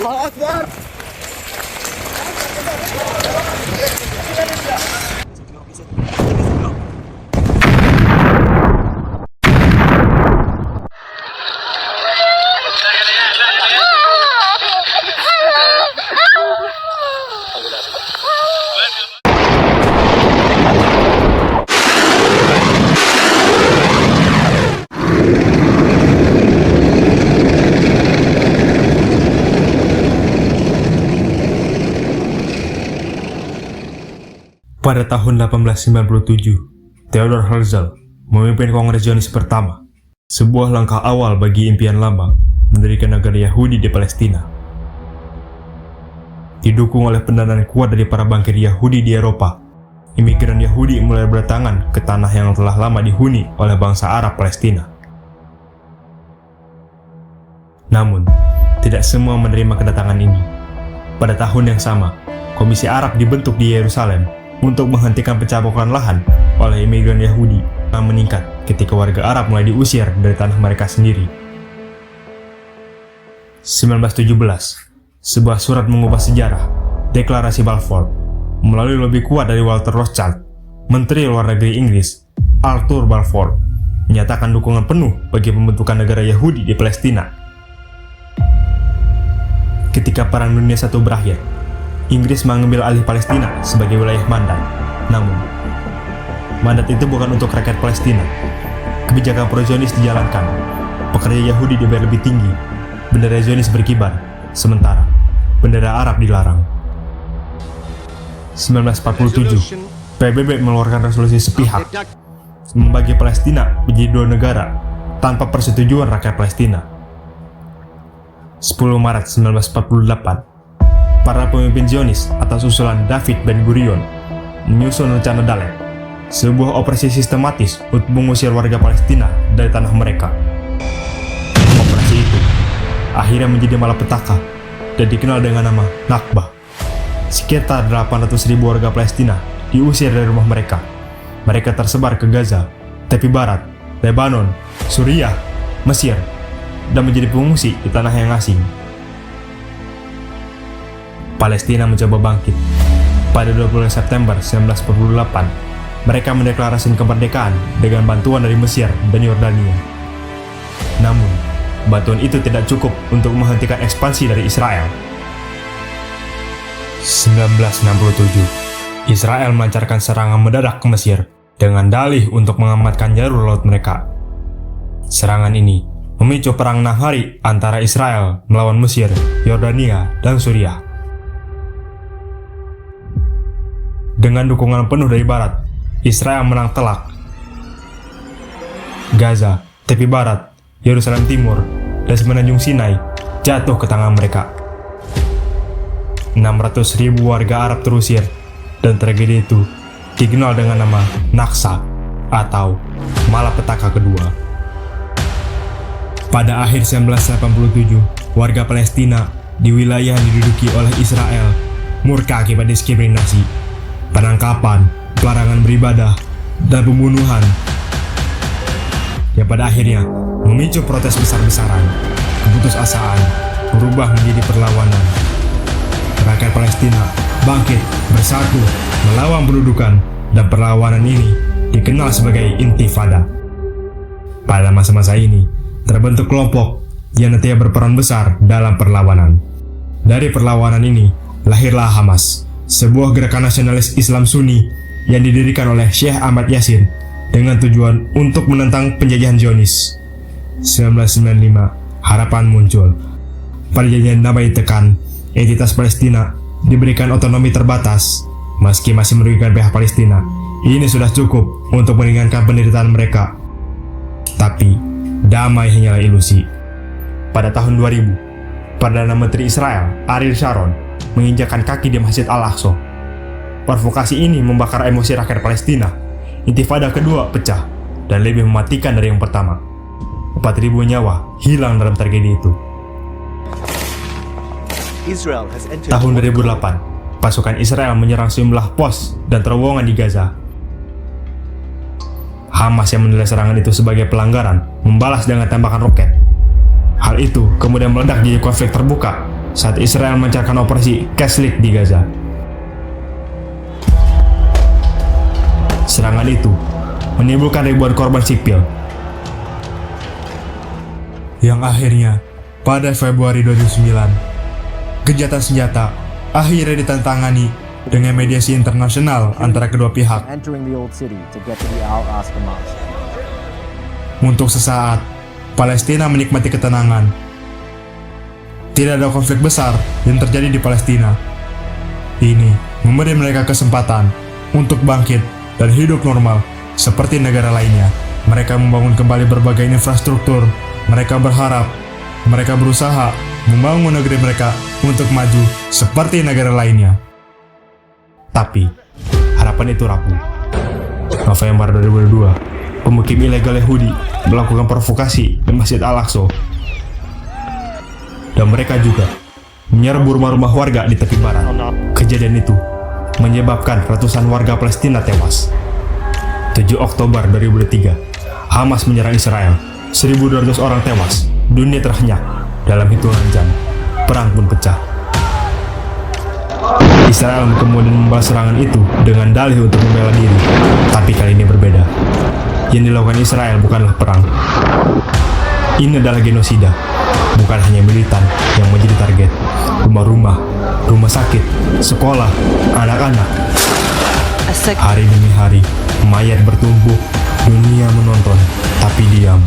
Allahu Akbar. Pada tahun 1897, Theodor Herzl memimpin Kongres Zionis pertama, sebuah langkah awal bagi impian lama mendirikan negara Yahudi di Palestina. Didukung oleh pendanaan kuat dari para bankir Yahudi di Eropa, imigran Yahudi mulai berdatangan ke tanah yang telah lama dihuni oleh bangsa Arab Palestina. Namun, tidak semua menerima kedatangan ini. Pada tahun yang sama, Komisi Arab dibentuk di Yerusalem untuk menghentikan pencabulan lahan oleh imigran Yahudi yang meningkat ketika warga Arab mulai diusir dari tanah mereka sendiri. 1917, sebuah surat mengubah sejarah, Deklarasi Balfour, melalui lebih kuat dari Walter Rothschild, Menteri Luar Negeri Inggris, Arthur Balfour, menyatakan dukungan penuh bagi pembentukan negara Yahudi di Palestina. Ketika Perang Dunia I berakhir, Inggris mengambil alih Palestina sebagai wilayah mandat. Namun, mandat itu bukan untuk rakyat Palestina. Kebijakan pro-Zionis dijalankan. Pekerja Yahudi dibayar lebih tinggi. Bendera Zionis berkibar, sementara bendera Arab dilarang. 1947, PBB mengeluarkan resolusi sepihak membagi Palestina menjadi dua negara tanpa persetujuan rakyat Palestina. 10 Maret 1948, para pemimpin Zionis atas usulan David Ben-Gurion menyusun rencana Dalet, sebuah operasi sistematis untuk mengusir warga Palestina dari tanah mereka. Operasi itu akhirnya menjadi malapetaka dan dikenal dengan nama Nakba. Sekitar 800.000 warga Palestina diusir dari rumah mereka. Mereka tersebar ke Gaza, tepi barat, Lebanon, Suriah, Mesir, dan menjadi pengungsi di tanah yang asing. Palestina mencoba bangkit. Pada 20 September 1948, mereka mendeklarasikan kemerdekaan dengan bantuan dari Mesir dan Yordania. Namun, bantuan itu tidak cukup untuk menghentikan ekspansi dari Israel. 1967, Israel melancarkan serangan mendadak ke Mesir dengan dalih untuk mengamankan jalur laut mereka. Serangan ini memicu perang 6 hari antara Israel melawan Mesir, Yordania, dan Suriah. Dengan dukungan penuh dari Barat, Israel menang telak. Gaza, tepi barat, Yerusalem Timur, dan semenanjung Sinai jatuh ke tangan mereka. 600.000 warga Arab terusir, dan tragedi itu dikenal dengan nama Naksa atau Malapetaka Kedua. Pada akhir 1987, warga Palestina di wilayah yang diduduki oleh Israel murka akibat diskriminasi, penangkapan, pelarangan beribadah, dan pembunuhan yang pada akhirnya memicu protes besar-besaran. Keputusasaan berubah menjadi perlawanan. Rakyat Palestina bangkit, bersatu, melawan pendudukan, dan perlawanan ini dikenal sebagai Intifada. Pada masa-masa ini, terbentuk kelompok yang nantinya berperan besar dalam perlawanan. Dari perlawanan ini, lahirlah Hamas, sebuah gerakan nasionalis Islam Sunni yang didirikan oleh Syekh Ahmad Yasin dengan tujuan untuk menentang penjajahan Zionis. 1995, harapan muncul. Perjanjian damai ditekan, entitas Palestina diberikan otonomi terbatas. Meski masih merugikan pihak Palestina, ini sudah cukup untuk meringankan penderitaan mereka. Tapi, damai hanyalah ilusi. Pada tahun 2000, Perdana Menteri Israel, Ariel Sharon, menginjakkan kaki di Masjid Al-Aqsa. Provokasi ini membakar emosi rakyat Palestina. Intifada kedua pecah dan lebih mematikan dari yang pertama. 4.000 nyawa hilang dalam tragedi itu. Tahun 2008, pasukan Israel menyerang sejumlah pos dan terowongan di Gaza. Hamas yang menilai serangan itu sebagai pelanggaran membalas dengan tembakan roket. Hal itu kemudian meledak jadi konflik terbuka saat Israel melancarkan operasi Castle di Gaza. Serangan itu menimbulkan ribuan korban sipil, yang akhirnya pada Februari 2009, gencatan senjata akhirnya ditantangani dengan mediasi internasional antara kedua pihak. Untuk sesaat, Palestina menikmati ketenangan. Tidak ada konflik besar yang terjadi di Palestina. Ini memberi mereka kesempatan untuk bangkit dan hidup normal seperti negara lainnya. Mereka membangun kembali berbagai infrastruktur. Mereka berharap, mereka berusaha membangun negeri mereka untuk maju seperti negara lainnya. Tapi, harapan itu rapuh. November 2022, pemukim ilegal Yahudi melakukan provokasi di Masjid Al-Aqsa. Dan mereka juga menyerbu rumah-rumah warga di tepi barat. Kejadian itu menyebabkan ratusan warga Palestina tewas. 7 Oktober 2003, Hamas menyerang Israel. 1.200 orang tewas. Dunia terhenyak dalam hitungan jam. Perang pun pecah. Israel kemudian membalas serangan itu dengan dalih untuk membela diri. Tapi kali ini berbeda. Yang dilakukan Israel bukanlah perang. Ini adalah genosida. Bukan hanya militan yang menjadi target. Rumah-rumah, rumah sakit, sekolah, anak-anak. Hari demi hari, mayat bertumpuk, dunia menonton, tapi diam.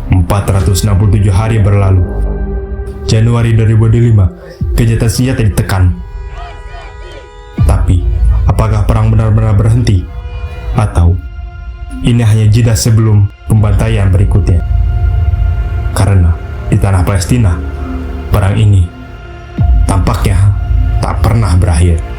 467 hari berlalu. Januari 2005, kejahatan senjata ditekan. Tapi, apakah perang benar-benar berhenti? Atau ini hanya jeda sebelum pembantaian berikutnya? Karena di tanah Palestina, perang ini tampaknya tak pernah berakhir.